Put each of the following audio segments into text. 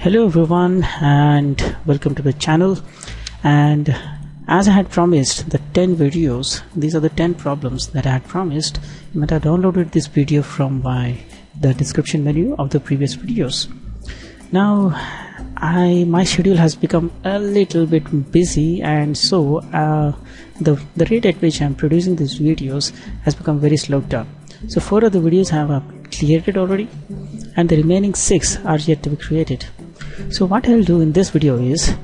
Hello everyone and welcome to the channel. And as I had promised, the 10 videos, these are the 10 problems that I had promised. You might have downloaded this video from the description menu of the previous videos. Now my schedule has become a little bit busy, and so the rate at which I am producing these videos has become very slowed down. So 4 of the videos have created already, and the remaining 6 are yet to be created. So what I'll do in this video is,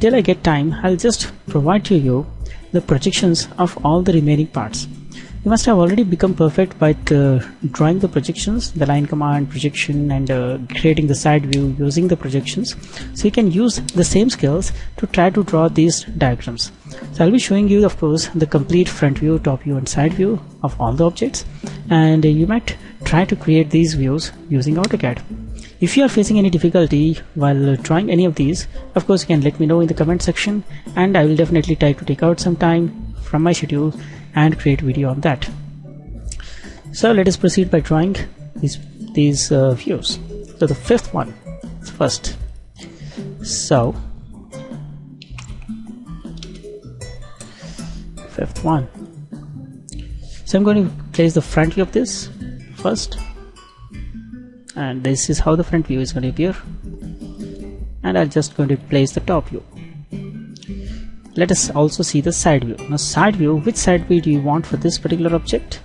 till I get time, I'll just provide to you the projections of all the remaining parts. You must have already become perfect by drawing the projections, the line command projection, and creating the side view using the projections. So you can use the same skills to try to draw these diagrams. So I'll be showing you, of course, the complete front view, top view, and side view of all the objects, and you might try to create these views using AutoCAD. If you are facing any difficulty while drawing any of these, of course you can let me know in the comment section, and I will definitely try to take out some time from my schedule and create video on that. So let us proceed by drawing these views. So the fifth one first. So fifth one. So I'm going to place the front view of this first, and this is how the front view is going to appear, and I'm just going to place the top view. Let us also see the side view. Now side view, which side view do you want for this particular object?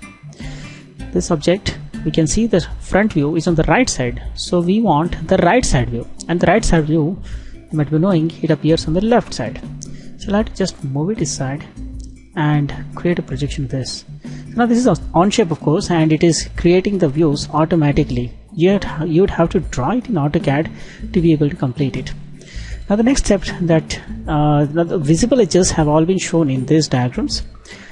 This object, we can see the front view is on the right side, so we want the right side view, and the right side view, you might be knowing, it appears on the left side. So let's just move it aside and create a projection of this. Now this is Onshape, of course, and it is creating the views automatically. You'd have to draw it in AutoCAD to be able to complete it. Now the next step, that the visible edges have all been shown in these diagrams.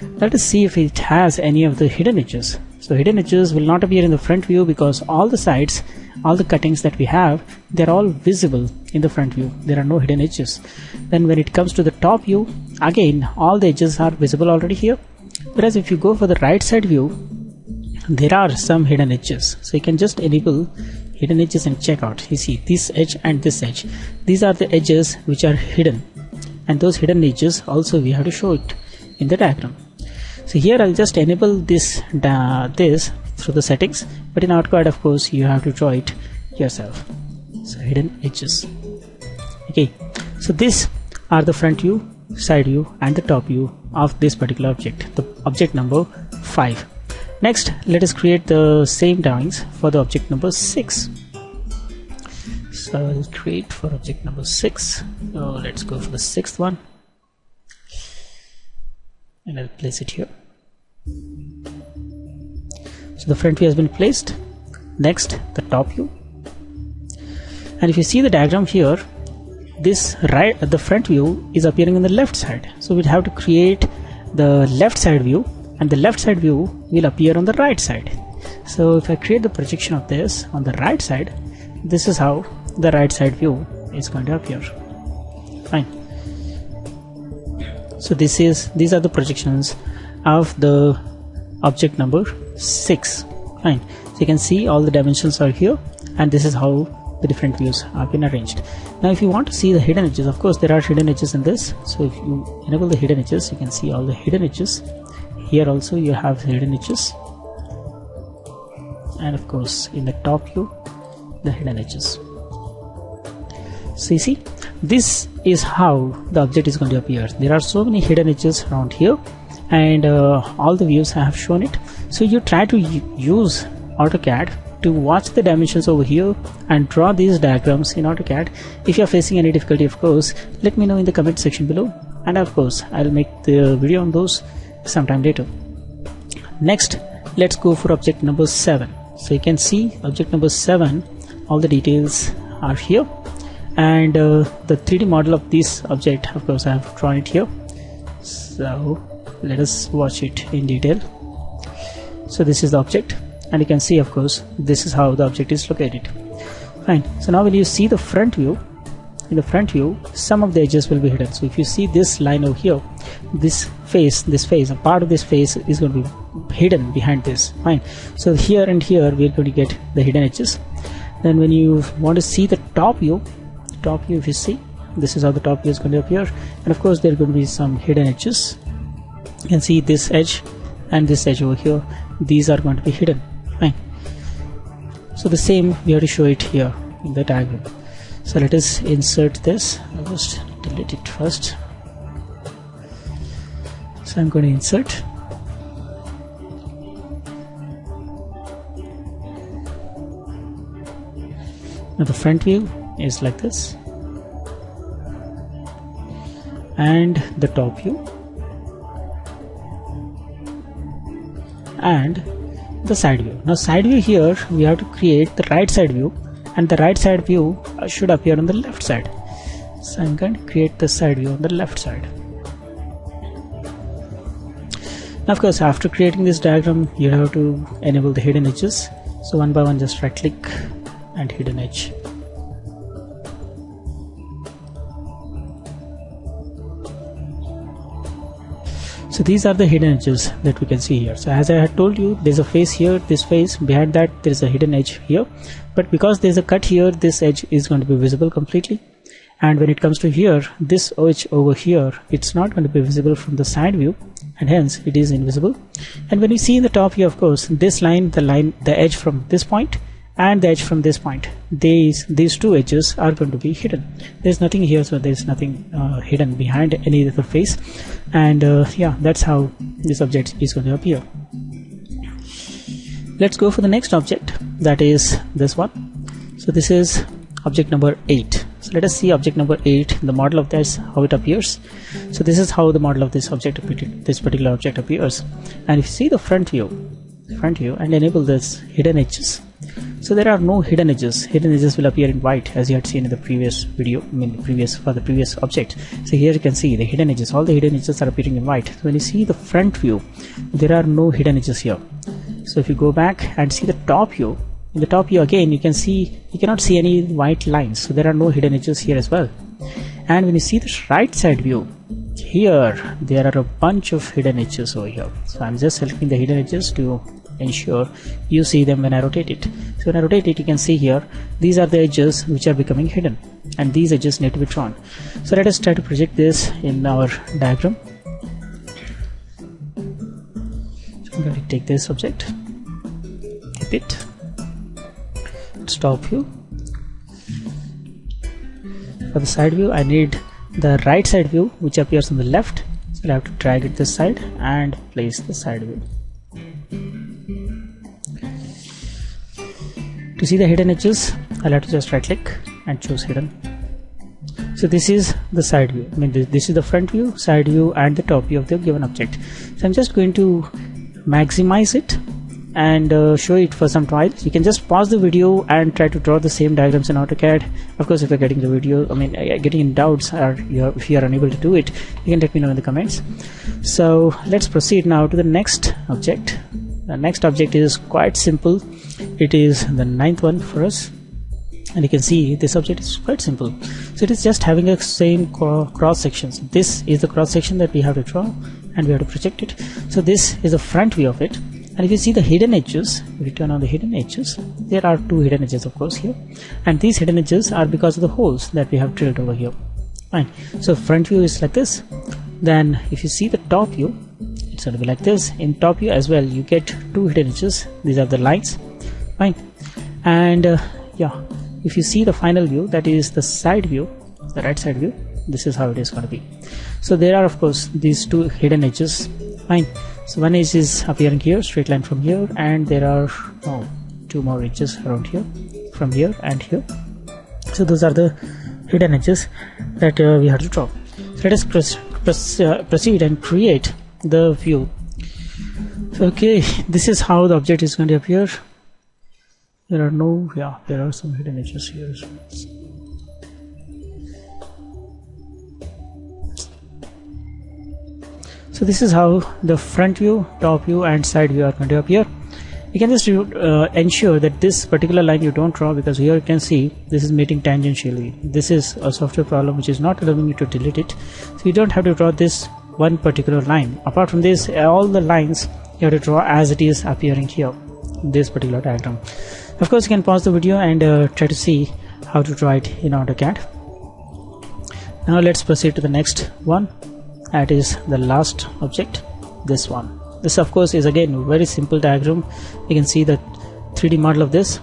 Let us see if it has any of the hidden edges. So hidden edges will not appear in the front view because all the sides, all the cuttings that we have, they're all visible in the front view. There are no hidden edges. Then when it comes to the top view, again all the edges are visible already here. Whereas if you go for the right side view, there are some hidden edges. So you can just enable hidden edges and check out. You see this edge and this edge. These are the edges which are hidden, and those hidden edges also we have to show it in the diagram. So here I'll just enable this through the settings, but in AutoCAD, of course, you have to draw it yourself. So hidden edges. Okay, so these are the front view, side view, and the top view of this particular object, the object number 5. Next, let us create the same drawings for the object number 6. So I'll create for object number 6. So let's go for the 6th one, and I'll place it here. So the front view has been placed. Next, the top view. And if you see the diagram here, the front view is appearing on the left side. So we'll have to create the left side view, and the left side view will appear on the right side. So if I create the projection of this on the right side, this is how the right side view is going to appear. Fine. So these are the projections of the object number 6. Fine. So you can see all the dimensions are here, and this is how the different views have been arranged. Now if you want to see the hidden edges, of course there are hidden edges in this. So if you enable the hidden edges, you can see all the hidden edges. Here also you have hidden edges, and of course in the top view the hidden edges. So you see, this is how the object is going to appear. There are so many hidden edges around here, and all the views have shown it. So you try to use AutoCAD to watch the dimensions over here and draw these diagrams in AutoCAD. If you are facing any difficulty, of course, let me know in the comment section below, and of course I'll make the video on those sometime later. Next, let's go for object number 7. So you can see object number 7, all the details are here, and the 3D model of this object, of course, I have drawn it here. So let us watch it in detail. So this is the object, and you can see, of course, this is how the object is located. Fine. So now when you see the front view, in the front view some of the edges will be hidden. So if you see this line over here, this face, a part of this face is going to be hidden behind this. Fine. So here and here we are going to get the hidden edges. Then when you want to see the top view, if you see, this is how the top view is going to appear. And of course there are going to be some hidden edges. You can see this edge and this edge over here, these are going to be hidden. Fine. So the same we have to show it here in the diagram. So let us insert this. I'll just delete it first. So I'm going to insert. Now the front view is like this, and the top view, and the side view. Now side view, here we have to create the right side view, and the right side view should appear on the left side. So I'm going to create the side view on the left side. Now of course after creating this diagram you have to enable the hidden edges. So one by one, just right click and hidden edge. So these are the hidden edges that we can see here. So as I had told you, there's a face here, this face, behind that there is a hidden edge here, but because there's a cut here, this edge is going to be visible completely. And when it comes to here, this edge over here, it's not going to be visible from the side view, and hence it is invisible. And when you see in the top here, of course, this line, the edge from this point and the edge from this point, these two edges are going to be hidden. There's nothing here, so there's nothing hidden behind any other face. And yeah, that's how this object is going to appear. Let's go for the next object, that is this one. So this is object number 8. So let us see object number 8, the model of this, how it appears. So this is how the model of this object, this particular object appears. And if you see the front view and enable this hidden edges, so there are no hidden edges. Hidden edges will appear in white, as you had seen in the previous video, for the previous object. So here you can see the hidden edges, all the hidden edges are appearing in white. So when you see the front view, there are no hidden edges here. So if you go back and see the top view, in the top view again you cannot see any white lines, so there are no hidden edges here as well. And when you see the right side view, here there are a bunch of hidden edges over here. So I'm just selecting the hidden edges to ensure you see them when I rotate it. So when I rotate it, you can see here these are the edges which are becoming hidden, and these edges need to be drawn. So let us try to project this in our diagram. So I'm going to take this object, keep it, top view. For the side view I need the right side view which appears on the left, so I have to drag it this side and place the side view. To see the hidden edges, I'll have to just right click and choose hidden. So this is the side view, this is the front view, side view and the top view of the given object. So I'm just going to maximize it and show it for some trials. You can just pause the video and try to draw the same diagrams in AutoCAD. Of course, if you're getting the video, getting in doubts, or if you are unable to do it, you can let me know in the comments. So let's proceed now to the next object. The next object is quite simple. It is the 9th one for us, and you can see this object is quite simple. So it is just having a same cross sections. This is the cross section that we have to draw, and we have to project it. So this is the front view of it. And if you see the hidden edges, we turn on the hidden edges, there are two hidden edges of course here, and these hidden edges are because of the holes that we have drilled over here. Fine. So front view is like this. Then if you see the top view, it's going to be like this. In top view as well you get two hidden edges, these are the lines. Fine. And yeah, if you see the final view, that is the side view, the right side view, this is how it is going to be. So there are of course these two hidden edges. Fine. So one edge is appearing here, straight line from here, and there are two more edges around here, from here and here. So those are the hidden edges that we have to draw. So let us proceed and create the view. So, okay, this is how the object is going to appear. There are some hidden edges here. So this is how the front view, top view and side view are going to appear. You can just ensure that this particular line you don't draw, because here you can see this is meeting tangentially. This is a software problem which is not allowing you to delete it. So you don't have to draw this one particular line. Apart from this, all the lines you have to draw as it is appearing here in this particular diagram. Of course, you can pause the video and try to see how to draw it in AutoCAD. Now let's proceed to the next one. That is the last object, this one. This of course is again a very simple diagram. You can see the 3D model of this.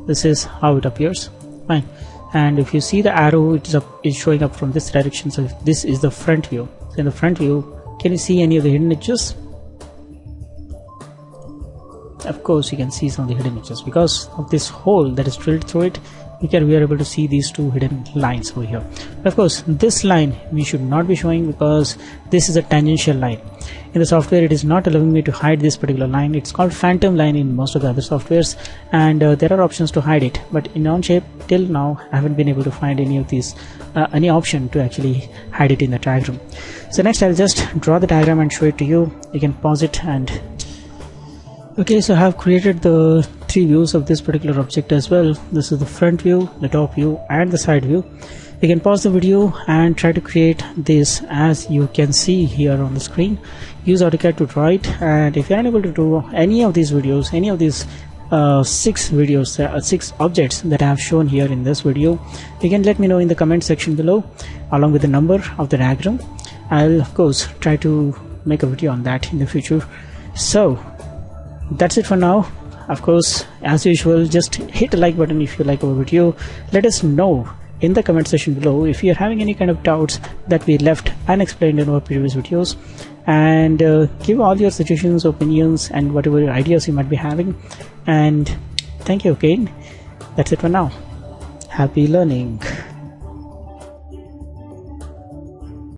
This is how it appears. Fine. And if you see the arrow, it is showing up from this direction. So this is the front view. So in the front view, can you see any of the hidden edges? Of course you can see some of the hidden edges because of this hole that is drilled through it. We are able to see these two hidden lines over here. But of course this line we should not be showing because this is a tangential line. In the software it is not allowing me to hide this particular line. It's called phantom line in most of the other softwares, and there are options to hide it, but in Onshape till now I haven't been able to find any of these any option to actually hide it in the diagram. So next I'll just draw the diagram and show it to you. You can pause it. And okay, so I have created the 3 views of this particular object as well. This is the front view, the top view and the side view. You can pause the video and try to create this as you can see here on the screen. Use AutoCAD to draw it, and if you are unable to do any of these videos, any of these 6 objects that I have shown here in this video, you can let me know in the comment section below along with the number of the diagram. I'll of course try to make a video on that in the future. So that's it for now. Of course, as usual, just hit the like button if you like our video. Let us know in the comment section below if you're having any kind of doubts that we left unexplained in our previous videos, and give all your suggestions, opinions and whatever ideas you might be having. And thank you again. That's it for now. Happy learning.